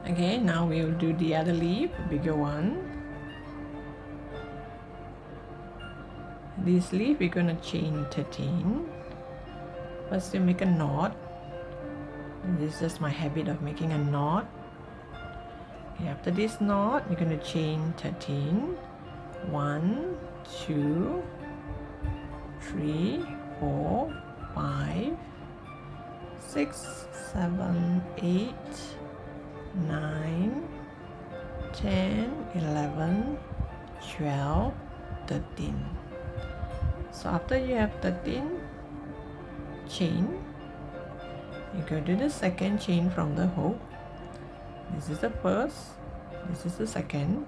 Okay, now we will do the other leaf, bigger one. This leaf we're gonna chain 13. First, you make a knot. This is just my habit of making a knot. Okay, after this knot, you're gonna chain 13. 1, 2, 3, 4, 5, 6, 7, 8, 9, 10, 11, 12, 13. So after you have 13 chain, you go to the second chain from the hook. This is the first, this is the second.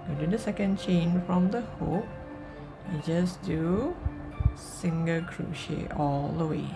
Go to the second chain from the hook. You just do single crochet all the way.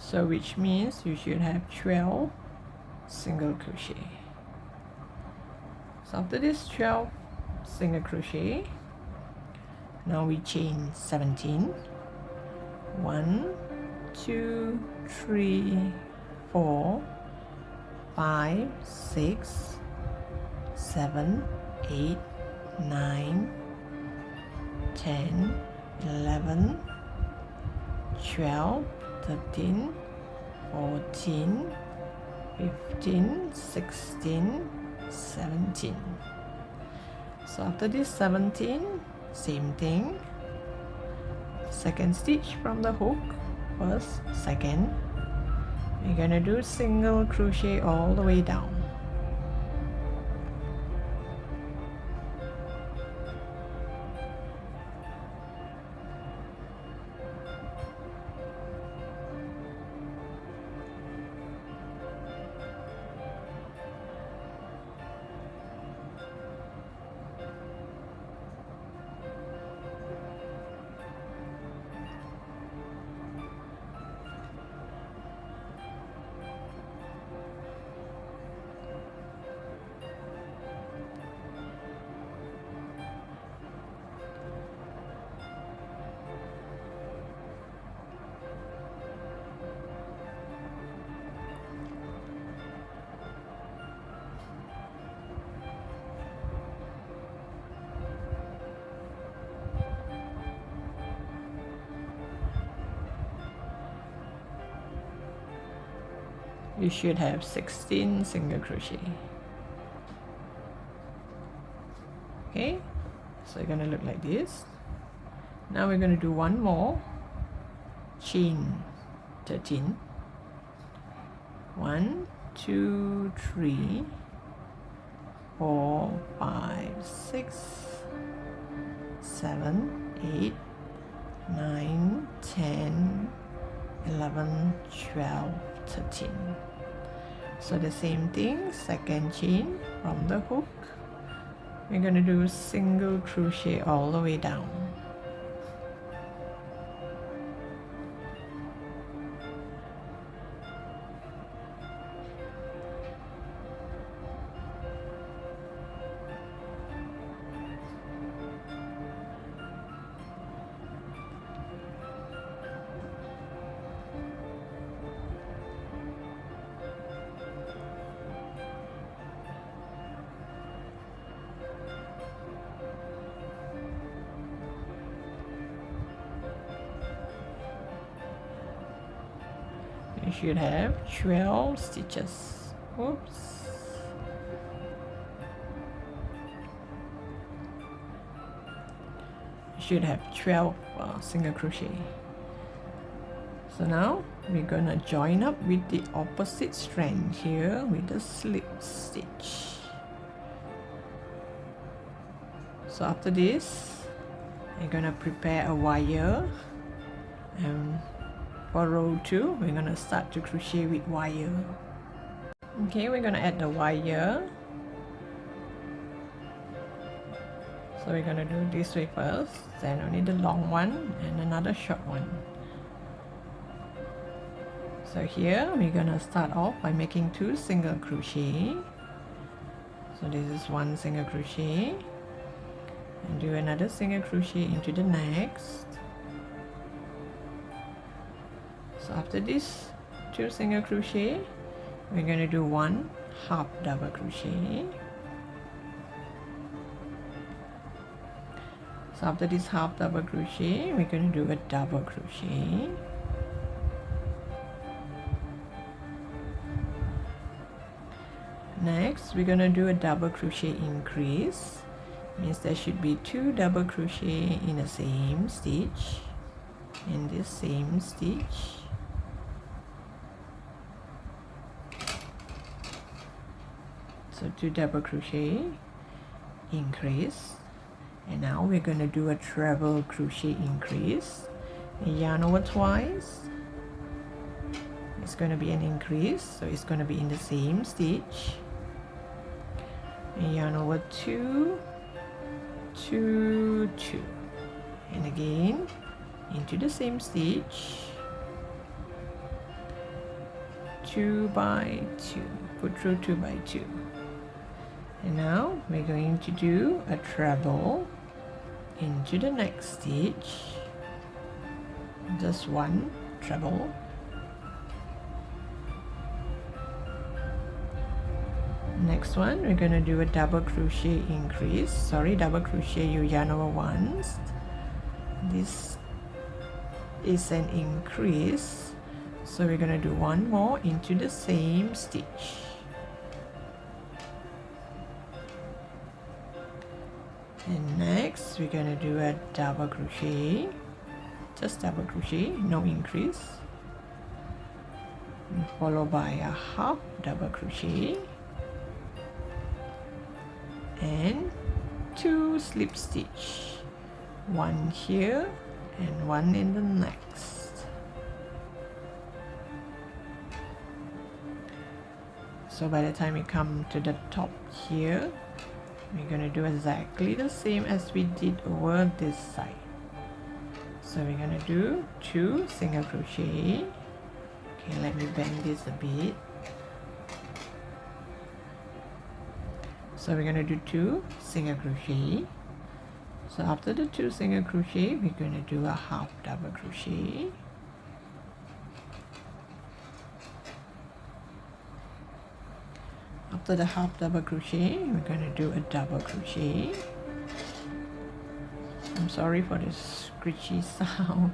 So which means you should have 12 single crochet. So after this 12 single crochet, now we chain 17. 1, 2, 3, 4, 5, 6, 7, 8, 9, 10, 11, 12, 13, 14, 15, 16, 17. So after this 17, same thing. Second stitch from the hook, first, second. We're gonna do single crochet all the way down. You should have 16 single crochet. Okay, so it's gonna look like this. Now we're gonna do one more, chain 13. 1, 2, 3, 4, 5, 6, 7, 8, 9, 10, 11, 12, 13. So the same thing, second chain from the hook. We're going to do single crochet all the way down. You should have 12 stitches. Oops. You should have 12 single crochet. So now we're gonna join up with the opposite strand here with the slip stitch. So after this, we're gonna prepare a wire, and for row 2 we're gonna start to crochet with wire. Okay, we're gonna add the wire. So we're gonna do this way first, then only the long one and another short one. So here we're gonna start off by making 2 single crochet. So this is 1 single crochet, and do another single crochet into the next. So after this 2 single crochet, we're going to do 1 half double crochet. So after this half double crochet, we're going to do a double crochet. Next, we're going to do a double crochet increase. Means there should be 2 double crochet in the same stitch, in this same stitch. So 2 double crochet increase, and now we're going to do a treble crochet increase. Yarn over twice. It's going to be an increase, so it's going to be in the same stitch. Yarn over 2, 2, 2, and again into the same stitch, 2 by 2, put through 2 by 2. And now we're going to do a treble into the next stitch, just 1 treble. Next one, we're going to do a double crochet increase, double crochet, you yarn over once. This is an increase, so we're going to do 1 more into the same stitch. And next we're going to do a double crochet, just double crochet, no increase, followed by a half double crochet and 2 slip stitch, 1 here and 1 in the next. So by the time we come to the top here, we're going to do exactly the same as we did over this side. So we're going to do 2 single crochet. Okay, let me bend this a bit. So we're going to do 2 single crochet. So after the 2 single crochet, we're going to do a half double crochet. After the half double crochet, we're going to do a double crochet. I'm sorry for the screechy sound.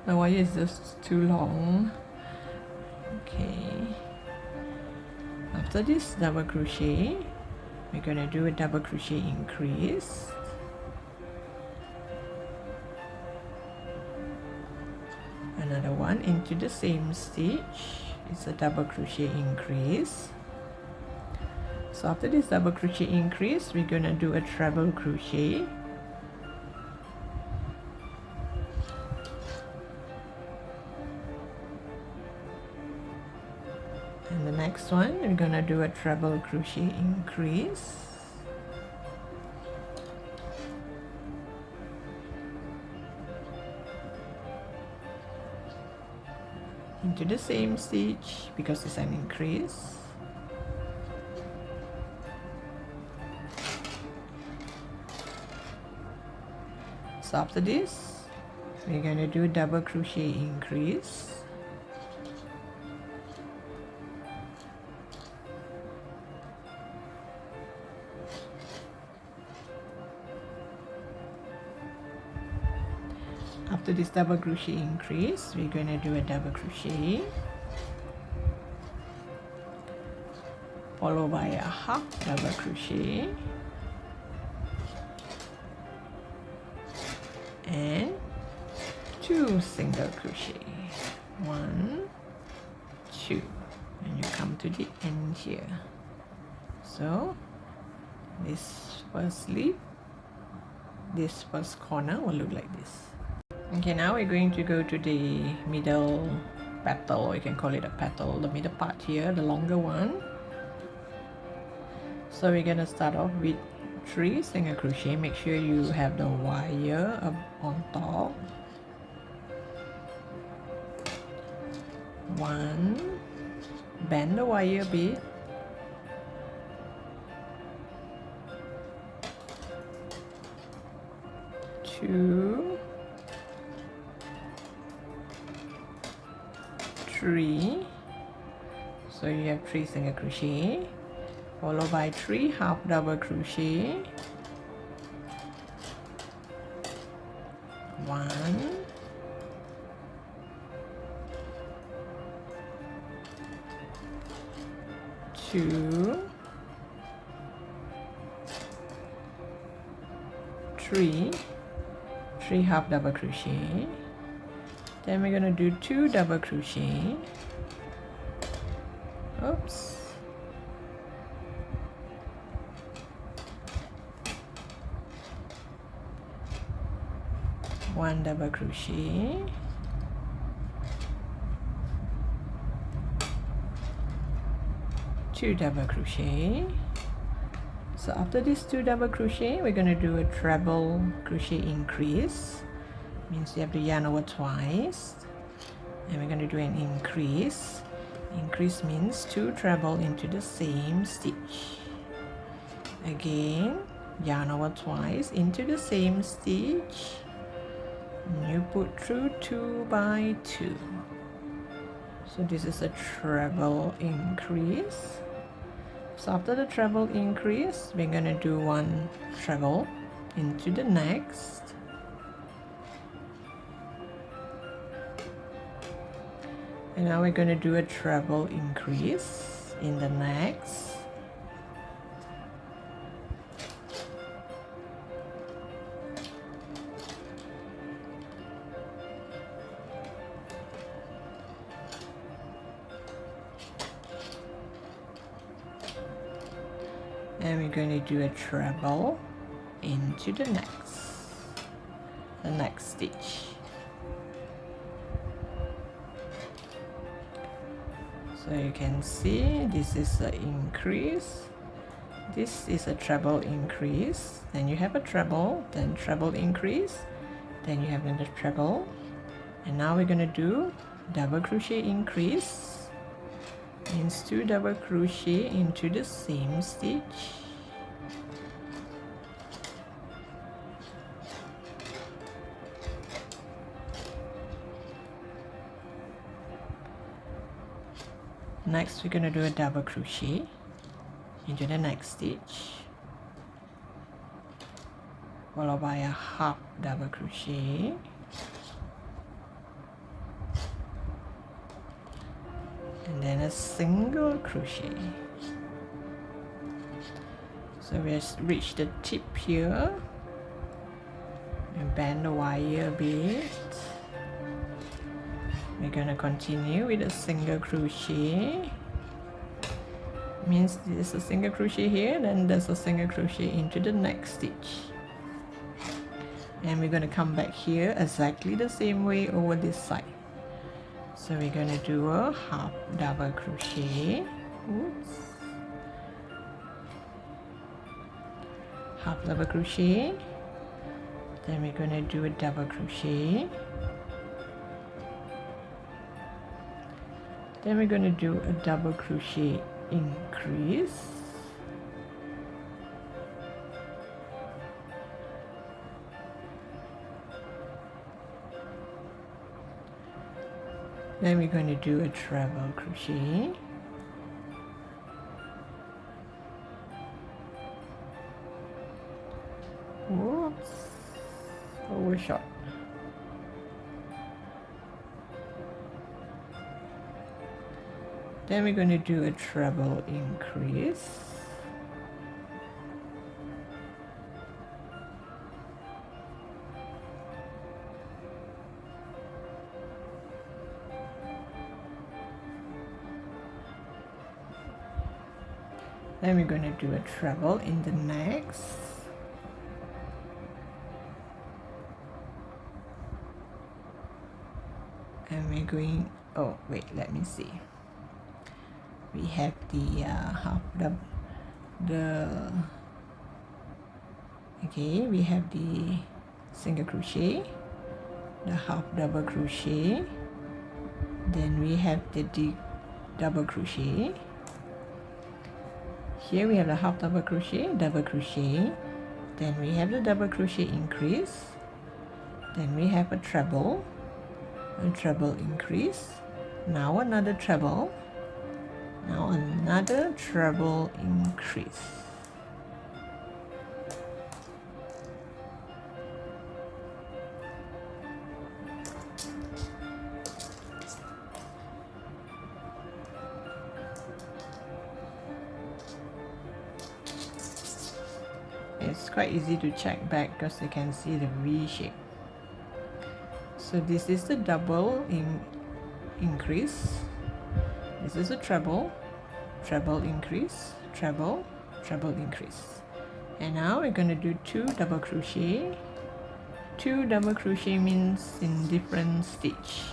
The wire is just too long. Okay. After this double crochet, we're going to do a double crochet increase. Another one into the same stitch. It's a double crochet increase. So after this double crochet increase, we're going to do a treble crochet. And the next one, we're going to do a treble crochet increase. Into the same stitch because it's an increase. So after this, we're going to do a double crochet increase. After this double crochet increase, we're going to do a double crochet, followed by a half double crochet and 2 single crochet, 1, 2, and you come to the end here. So this first slip this first corner will look like this. Okay, now we're going to go to the middle petal, or you can call it a petal, the middle part here, the longer one. So we're gonna start off with 3 single crochet. Make sure you have the wire up on top. 1, bend the wire a bit. 2, 3. So you have 3 single crochet, followed by 3 half double crochet. 1, 2, 3, 3 half double crochet. Then we're gonna do 2 double crochet. Oops. 1 double crochet. 2 double crochet. So after this 2 double crochet, we're going to do a treble crochet increase. Means you have to yarn over twice, and we're going to do an increase. Increase means 2 treble into the same stitch. Again, yarn over twice into the same stitch. And you put through 2 by 2. So this is a treble increase. So after the treble increase, we're gonna do 1 treble into the next. And now we're gonna do a treble increase in the next. And we're going to do a treble into the next stitch. So you can see this is an increase, this is a treble increase, then you have a treble, then treble increase, then you have another treble, and now we're going to do double crochet increase. Means 2 double crochet into the same stitch. Next we're going to do a double crochet into the next stitch, followed by a half double crochet, and then a single crochet. So we have reached the tip here, and bend the wire a bit. We're gonna continue with a single crochet. Means there's a single crochet here, then there's a single crochet into the next stitch. And we're gonna come back here exactly the same way over this side. So we're gonna do a half double crochet. Oops. Half double crochet. Then we're gonna do a double crochet. Then we're going to do a double crochet increase. Then we're going to do a treble crochet. Whoops, overshot. Then we're going to do a treble increase. Then we're going to do a treble in the next. and we're going, oh wait, let me see, we have the half the okay, we have the single crochet, the half double crochet, then we have the double crochet. Here we have the half double crochet, then we have the double crochet increase, then we have a treble increase, now another treble, now another treble increase. It's quite easy to check back because you can see the V shape. So this is the double increase, this is a treble increase, treble increase, and now we're going to do 2 double crochet. 2 double crochet means in different stitch,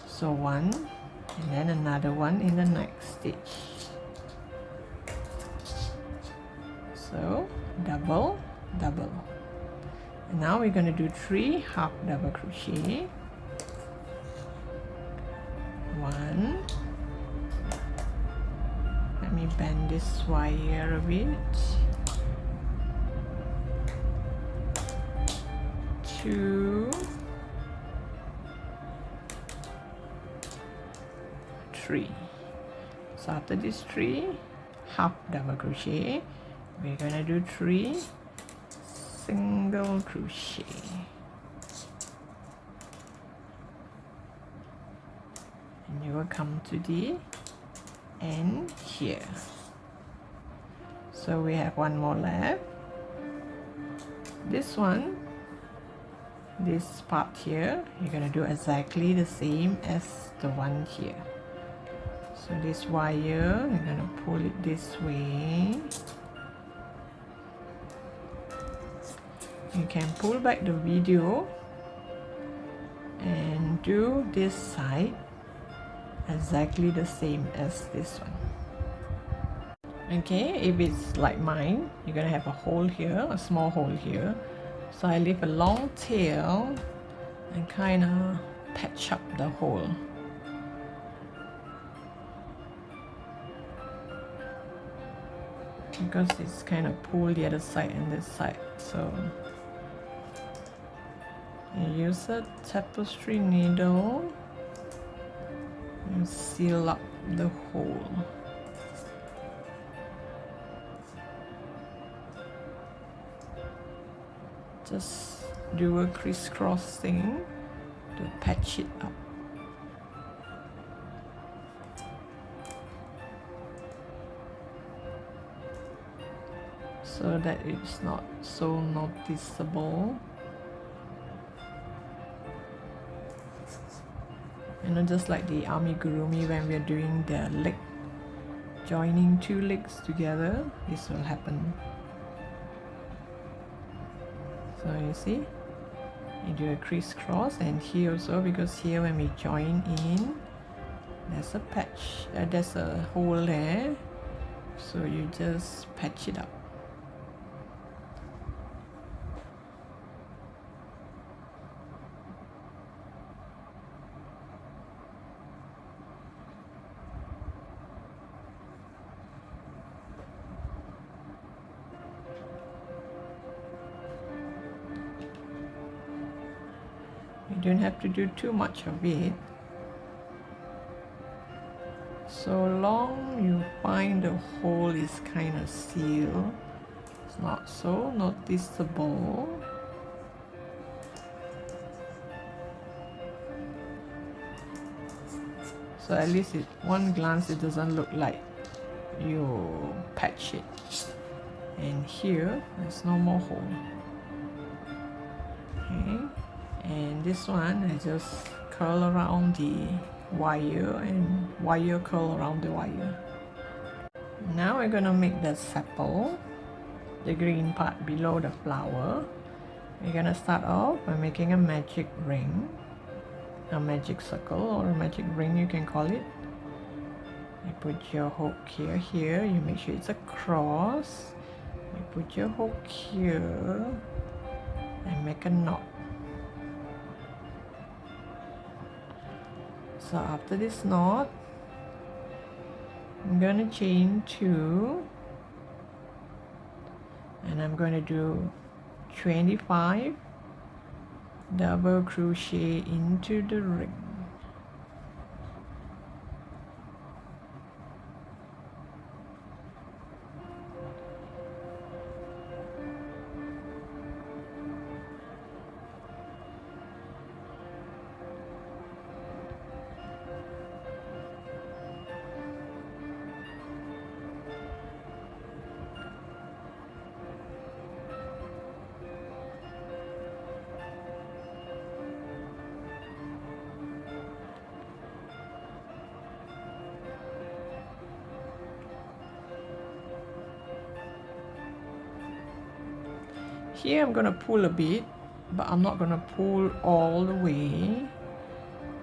so 1 and then another one in the next stitch. So double, and now we're going to do 3 half double crochet, 1, let me bend this wire a bit, 2, 3. So after this 3 half double crochet, we're gonna do 3 single crochet, and you will come to the end here. So we have one more left. This one, this part here, you're gonna do exactly the same as the one here. So this wire, you're gonna pull it this way. You can pull back the video and do this side exactly the same as this one. Okay, if it's like mine, you're gonna have a hole here, a small hole here. So I leave a long tail and kind of patch up the hole. Because it's kind of pulled the other side and this side, so you use a tapestry needle and seal up the hole. Just do a crisscross thing to patch it up. So that it's not so noticeable. You know, just like the amigurumi, when we're doing the leg, joining 2 legs together, this will happen. So you see, you do a crisscross, and here also, because here when we join in, there's a patch, there's a hole there, so you just patch it up. You don't have to do too much of it. So long you find the hole is kind of sealed, it's not so noticeable. So at least at one glance it doesn't look like you patch it. And here there's no more hole. Okay, and this one I just curl around the wire and wire curl around the wire. Now we're gonna make the sepal, the green part below the flower. We're gonna start off by making a magic ring. a magic circle or a magic ring, you can call it. You put your hook here, you make sure it's a cross. You put your hook here and make a knot. So after this knot, I'm gonna chain 2 and I'm going to do 25 double crochet into the ring. Here I'm going to pull a bit, but I'm not going to pull all the way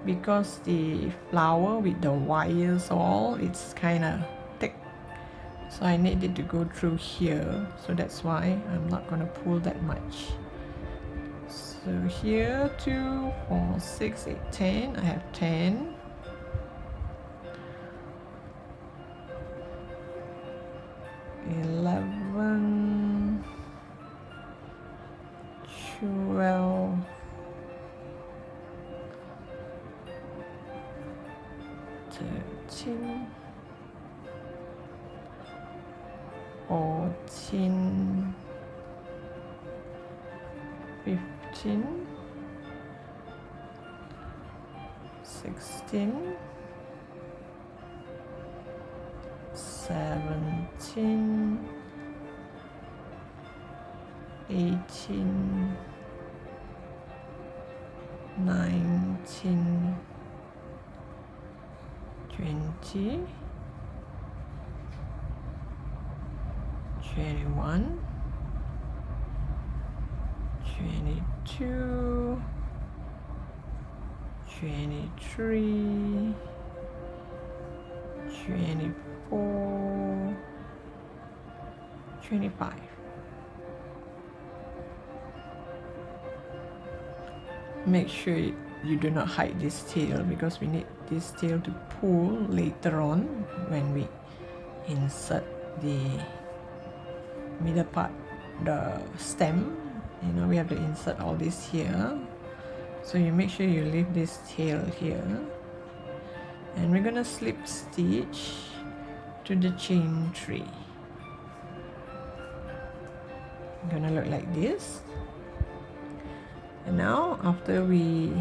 because the flower with the wires all, it's kind of thick. So I need it to go through here. So that's why I'm not going to pull that much. So here 2, 4, 6, 8, 10. I have 10. 11, 12, 13, 14, 15, 16, 17, 18, 19, 20, 21, 22, 23, 24, 25. Make sure you do not hide this tail because we need this tail to pull later on when we insert the middle part, the stem. You know, we have to insert all this here. So you make sure you leave this tail here. And we're gonna slip stitch to the chain 3. Gonna look like this. And now after we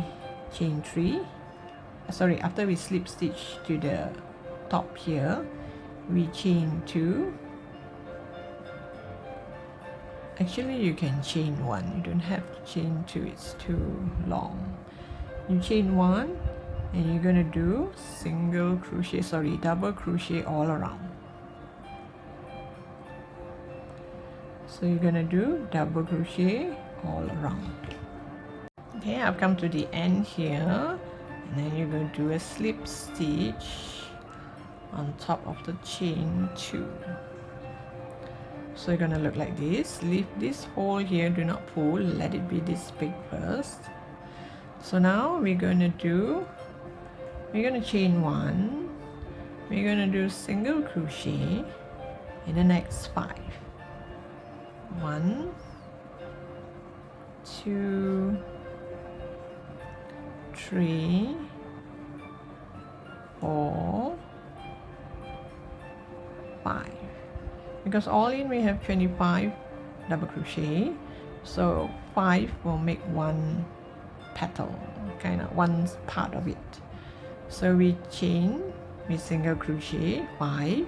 chain 3, after we slip stitch to the top here, we chain 2. Actually you can chain 1, you don't have to chain 2, it's too long. You chain 1 and you're gonna do double crochet all around. So you're gonna do double crochet all around. Okay, I've come to the end here, and then you're going to do a slip stitch on top of the chain 2. So you're gonna look like this. Leave this hole here, do not pull, let it be this big first. So now we're gonna chain 1, we're gonna do single crochet in the next 5. 1, 2, 3, 4, 5. Because all in we have 25 double crochet, so 5 will make one petal, kind of one part of it. So we single crochet 5,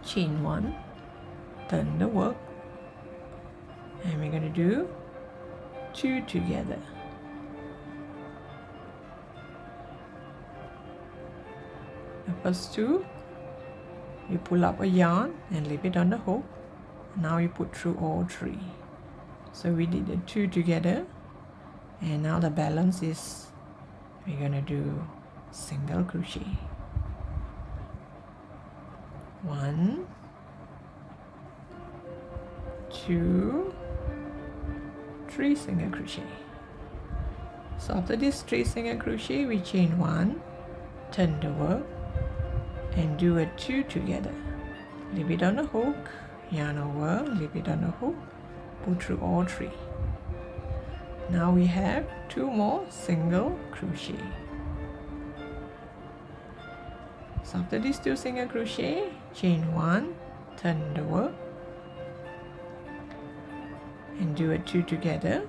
chain 1, turn the work, and we're going to do 2 together. The first 2, you pull up a yarn and leave it on the hook. Now you put through all 3. So we did the 2 together, And now the balance is we're gonna do single crochet. 1, 2, 3 single crochet. So after this 3 single crochet, we chain 1, turn the work, and do a 2 together. Leave it on the hook, yarn over, leave it on the hook, pull through all 3. Now we have 2 more single crochet. So after these 2 single crochet, chain 1, turn the work, and do a 2 together,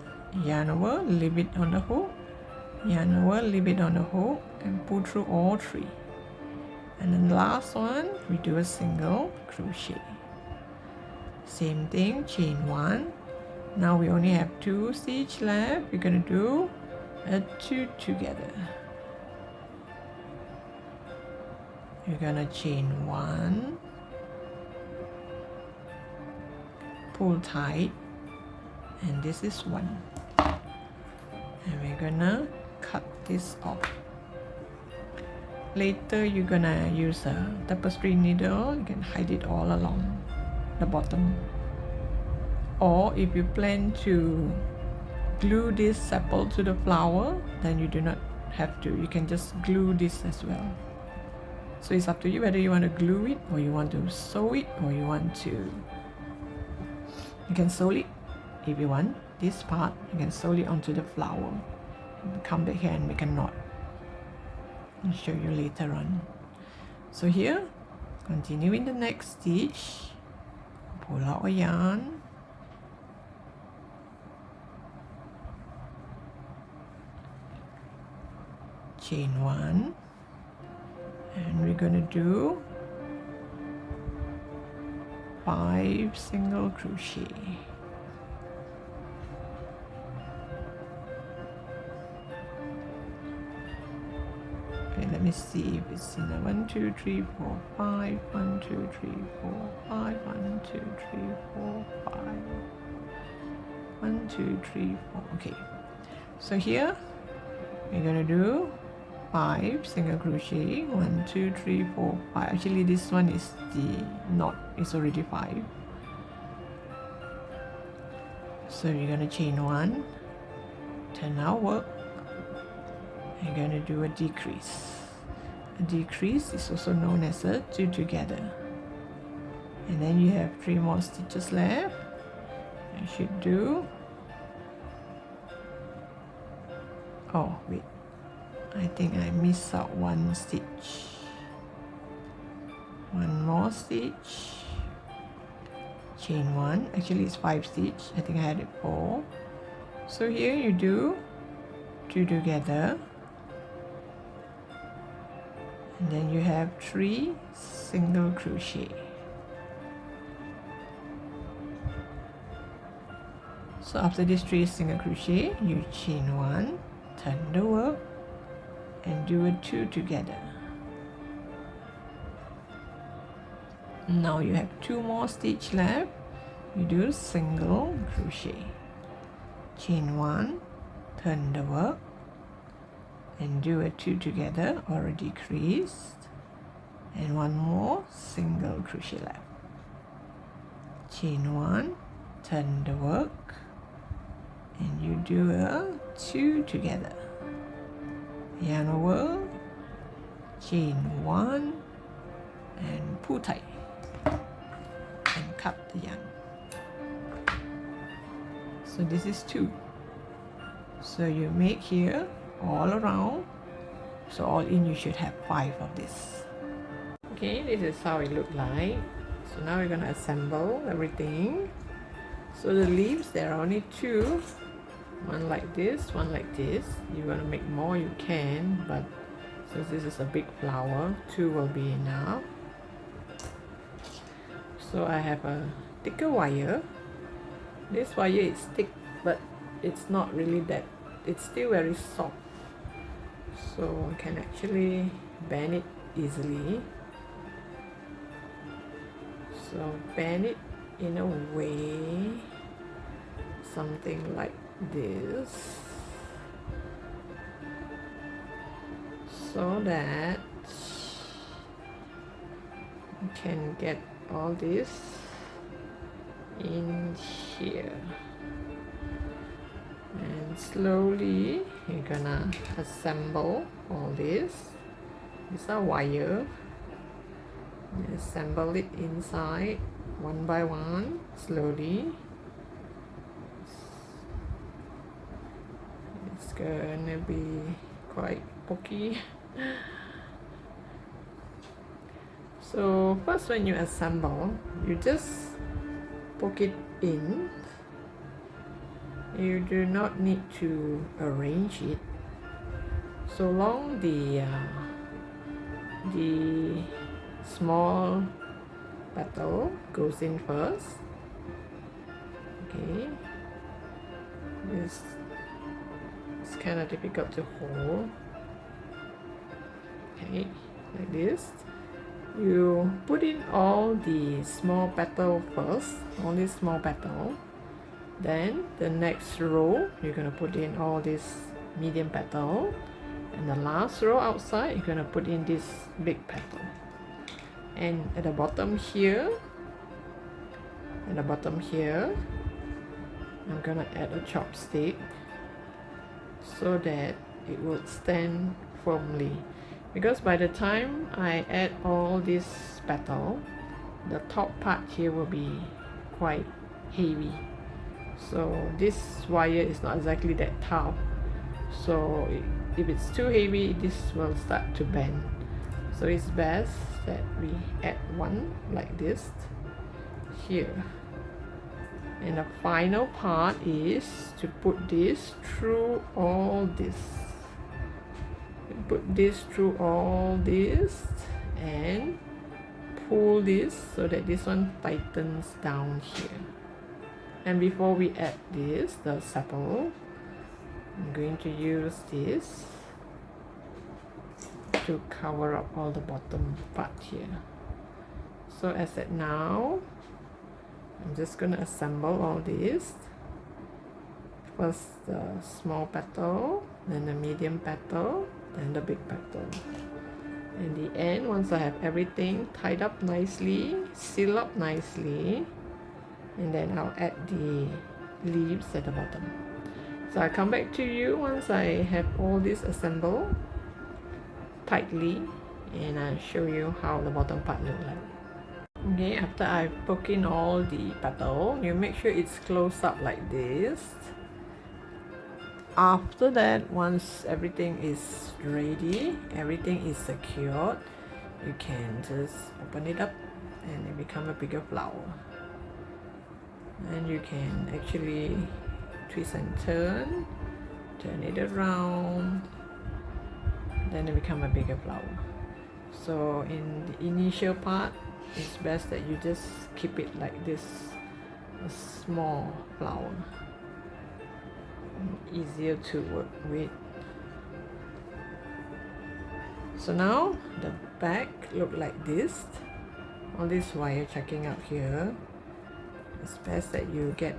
yarn over, leave it on the hook, yarn over, leave it on the hook, and pull through all 3. And then the last one, we do a single crochet. Same thing, chain 1. Now we only have 2 stitches left. We're going to do a 2 together. You're going to chain 1, pull tight, and this is 1. And we're going to cut this off. Later you're going to use a tapestry needle. You can hide it all along the bottom. Or if you plan to glue this sepal to the flower, then you do not have to. You can just glue this as well. So it's up to you whether you want to glue it or you want to sew it or you want to. You can sew it if you want. This part, you can sew it onto the flower. And come back here and make a knot. I'll show you later on. So here, continue in the next stitch. Pull out a yarn. Chain 1, and we're going to do 5 single crochet. Okay, let me see if it's in a 1, 2, 3, 4, 5, 1, 2, 3, 4, 5, 1, 2, 3, 4, 5, 1, 2, 3, 4. Okay, so here we're going to do 5 single crochet. 1, 2, 3, 4, 5. Actually this one is the knot, it's already 5. So you're going to chain 1, turn our work, and you're going to do a decrease. A decrease is also known as a 2 together. And then you have 3 more stitches left. You should do, oh wait, I think I missed out 1 stitch. 1 more stitch. Chain 1. Actually it's 5 stitch. I think I had it 4. So here you do 2 together. And then you have 3 single crochet. So after this 3 single crochet, you chain 1, turn the work, and do a 2 together. Now you have 2 more stitch left. You do single crochet, chain 1, turn the work, and do a 2 together or a decrease, and 1 more single crochet left. Chain 1, turn the work, and you do a 2 together. Yarn over, chain 1, and pull tight, and cut the yarn. So this is 2. So you make here all around. So all in you should have 5 of this. Okay, this is how it look like. So now we're gonna assemble everything. So the leaves, there are only 2. One like this, one like this. You want to make more, you can, but since this is a big flower, 2 will be enough. So I have a thicker wire. This wire is thick, but it's not really that, it's still very soft. So I can actually bend it easily. So bend it in a way, something like this. so that you can get all this in here. And slowly you're gonna assemble all this. These are wire. You assemble it inside one by one, slowly. It's gonna be quite pokey. So first, when you assemble, you just poke it in. You do not need to arrange it, so long the small petal goes in first. Okay, it's kind of difficult to hold. Okay, like this. You put in all the small petal first, all these small petal. Then the next row, you're gonna put in all this medium petal, and the last row outside, you're gonna put in this big petal. And at the bottom here, I'm gonna add a chopstick so that it will stand firmly. Because by the time I add all this petal, the top part here will be quite heavy. So this wire is not exactly that tough. So if it's too heavy, this will start to bend. So it's best that we add one like this here. And the final part is to put this through all this. Put this through all this and pull this so that this one tightens down here. And before we add this, the sepal, I'm going to use this to cover up all the bottom part here. So as at now, I'm just going to assemble all this. First the small petal, then the medium petal, then the big petal. In the end, once I have everything tied up nicely, seal up nicely, and then I'll add the leaves at the bottom. So I'll come back to you once I have all this assembled tightly, and I'll show you how the bottom part looks like. Okay, after I poke in all the petal, you make sure it's closed up like this. After that, once everything is ready, everything is secured, you can just open it up and it become a bigger flower. And you can actually twist and turn it around, then it become a bigger flower. So in the initial part, it's best that you just keep it like this, a small flower. Easier to work with. So now the back look like this. All this wire checking out here. It's best that you get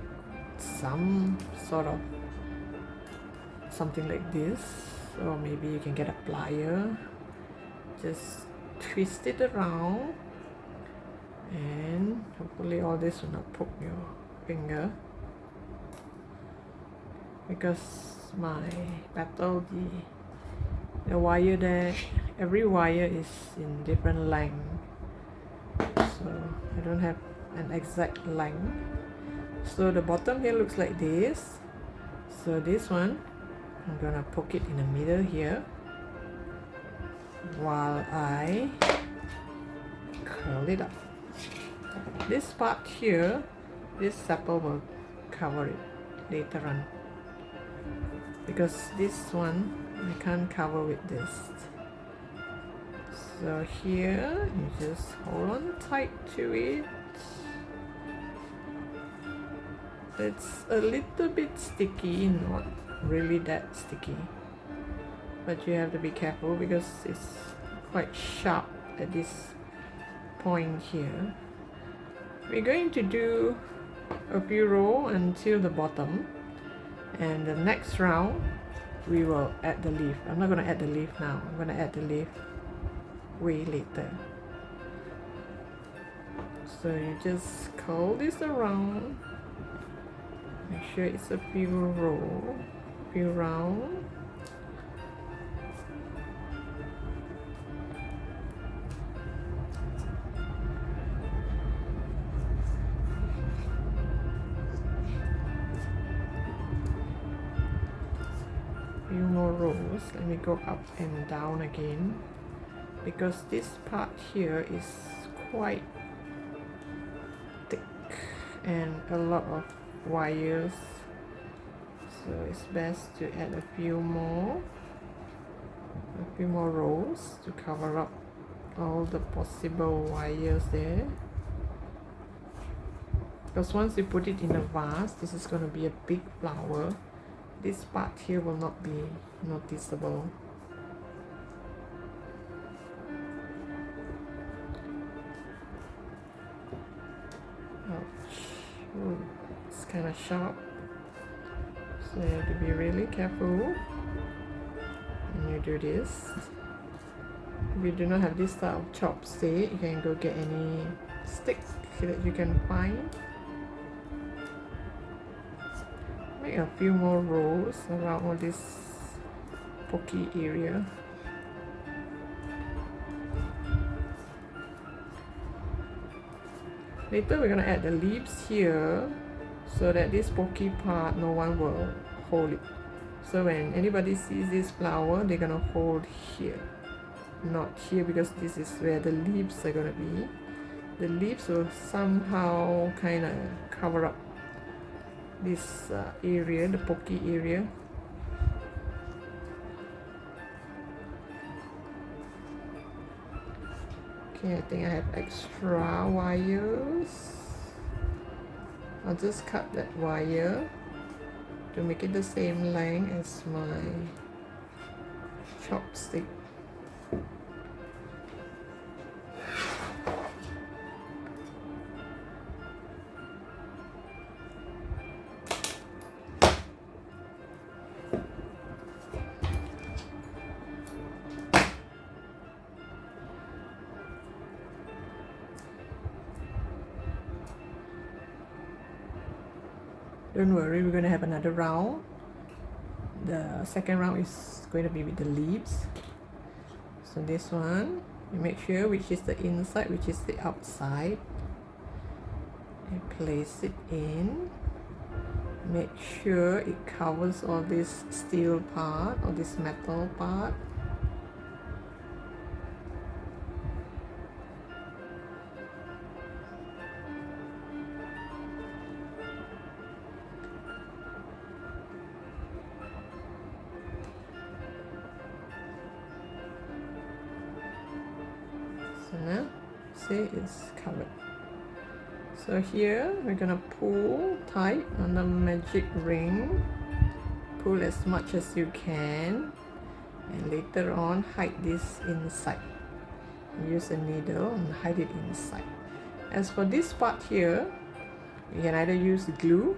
some sort of something like this, or maybe you can get a plier. Just twist it around, and hopefully all this will not poke your finger. Because my petal, the wire there, every wire is in different length, so I don't have an exact length. So the bottom here looks like this. So this one, I'm gonna poke it in the middle here while I curl it up. This part here, this sepal will cover it later on, because this one I can't cover with this. So here you just hold on tight to it. It's a little bit sticky, not really that sticky, but you have to be careful because it's quite sharp at this point here. We're going to do a few rows until the bottom, and the next round we will add the leaf. I'm not going to add the leaf now. I'm going to add the leaf way later. So you just curl this around. Make sure it's a few round. Few more rows. Let me go up and down again, because this part here is quite thick and a lot of wires, so it's best to add a few more rows to cover up all the possible wires there. Because once you put it in a vase, this is going to be a big flower. This part here will not be noticeable. Ouch. Ooh, it's kind of sharp, so you have to be really careful when you do this. If you do not have this type of chopstick, you can go get any stick that you can find. Make a few more rows around all this pokey area. Later we're going to add the leaves here, so that this pokey part no one will hold it. So when anybody sees this flower, they're going to hold here, not here, because this is where the leaves are going to be. The leaves will somehow kind of cover up this area, the pokey area. Okay, I think I have extra wires. I'll just cut that wire to make it the same length as my chopstick. Don't worry, we're going to have another round. The second round is going to be with the leaves. So this one, you make sure which is the inside, which is the outside. And place it in. Make sure it covers all this steel part or this metal part. So now, see, it's covered. So here we're gonna pull tight on the magic ring. Pull as much as you can, and later on hide this inside. Use a needle and hide it inside. As for this part here, you can either use glue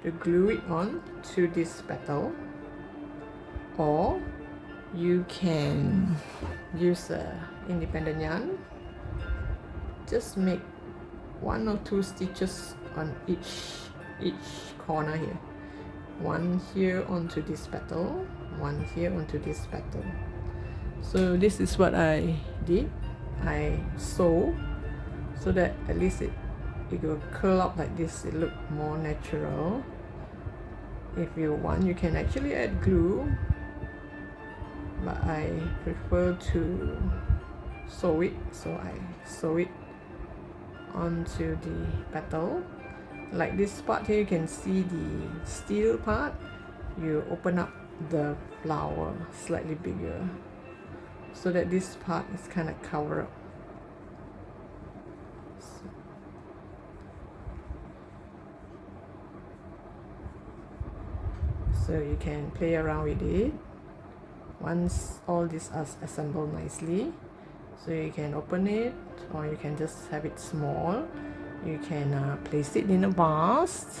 to glue it on to this petal, or you can use a independent yarn. Just make 1 or 2 stitches on each corner here. One here onto this petal, one here onto this petal. So this is what I did. I sew so that at least it will curl up like this. It look more natural. If you want, you can actually add glue, but I prefer to sew it, so I sew it onto the petal. Like this part here, you can see the steel part. You open up the flower slightly bigger, so that this part is kind of covered up. So you can play around with it. Once all these are assembled nicely, so you can open it, or you can just have it small. You can place it in a vase.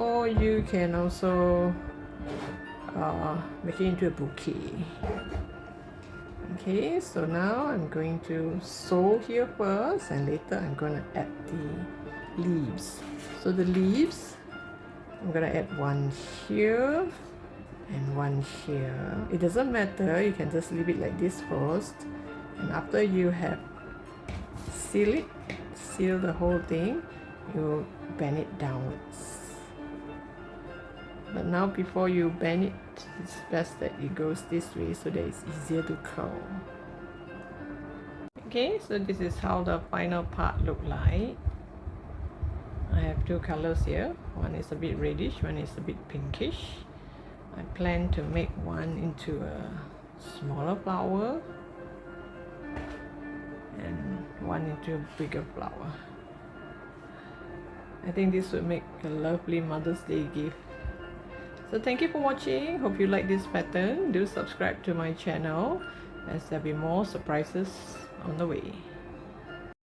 or you can also make it into a bouquet. Okay, so now I'm going to sew here first, and later I'm going to add the leaves. So the leaves, I'm going to add one here and one here. It doesn't matter, you can just leave it like this first, and after you have seal the whole thing, you bend it downwards. But now before you bend it, it's best that it goes this way so that it's easier to curl. Okay, so this is how the final part look like. I have two colors here. One is a bit reddish, one is a bit pinkish. I plan to make one into a smaller flower and one into a bigger flower. I think this would make a lovely Mother's Day gift. So thank you for watching. Hope you like this pattern. Do subscribe to my channel as there'll be more surprises on the way.